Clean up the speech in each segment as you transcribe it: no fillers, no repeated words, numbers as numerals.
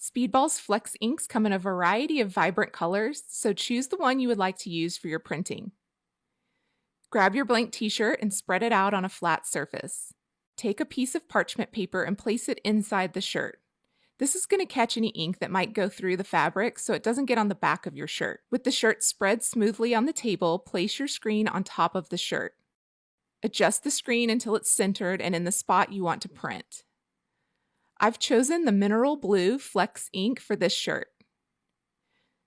Speedball's Flex inks come in a variety of vibrant colors, so choose the one you would like to use for your printing. Grab your blank t-shirt and spread it out on a flat surface. Take a piece of parchment paper and place it inside the shirt. This is going to catch any ink that might go through the fabric so it doesn't get on the back of your shirt. With the shirt spread smoothly on the table, place your screen on top of the shirt. Adjust the screen until it's centered and in the spot you want to print. I've chosen the mineral blue Flex ink for this shirt.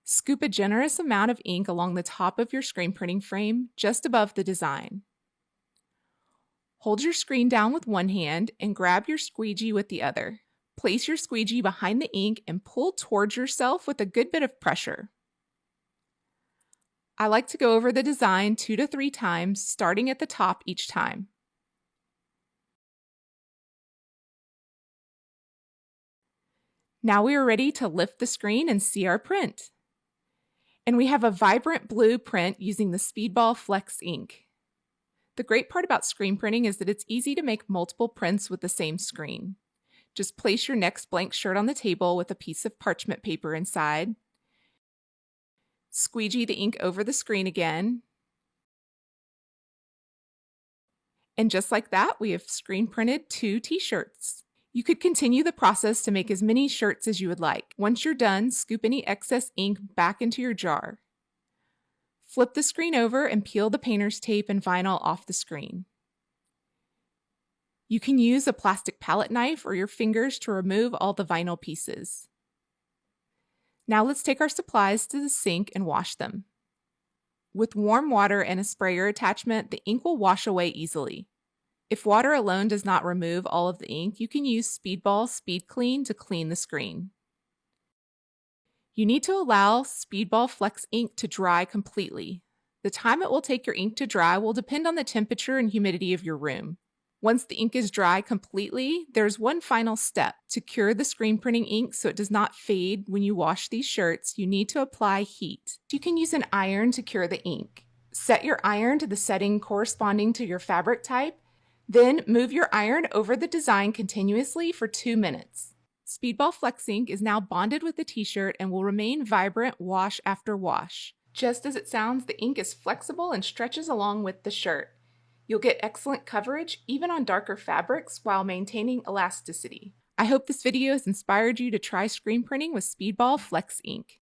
Scoop a generous amount of ink along the top of your screen printing frame, just above the design. Hold your screen down with one hand and grab your squeegee with the other. Place your squeegee behind the ink and pull towards yourself with a good bit of pressure. I like to go over the design 2 to 3 times, starting at the top each time. Now we are ready to lift the screen and see our print. And we have a vibrant blue print using the Speedball FLEX ink. The great part about screen printing is that it's easy to make multiple prints with the same screen. Just place your next blank shirt on the table with a piece of parchment paper inside. Squeegee the ink over the screen again. And just like that, we have screen printed 2 t-shirts. You could continue the process to make as many shirts as you would like. Once you're done, scoop any excess ink back into your jar. Flip the screen over and peel the painter's tape and vinyl off the screen. You can use a plastic palette knife or your fingers to remove all the vinyl pieces. Now let's take our supplies to the sink and wash them. With warm water and a sprayer attachment, the ink will wash away easily. If water alone does not remove all of the ink, you can use Speedball Speed Clean to clean the screen. You need to allow Speedball FLEX ink to dry completely. The time it will take your ink to dry will depend on the temperature and humidity of your room. Once the ink is dry completely, there's one final step. To cure the screen printing ink so it does not fade when you wash these shirts, you need to apply heat. You can use an iron to cure the ink. Set your iron to the setting corresponding to your fabric type, then move your iron over the design continuously for 2 minutes. Speedball FLEX ink is now bonded with the t-shirt and will remain vibrant wash after wash. Just as it sounds, the ink is flexible and stretches along with the shirt. You'll get excellent coverage even on darker fabrics while maintaining elasticity. I hope this video has inspired you to try screen printing with Speedball FLEX ink.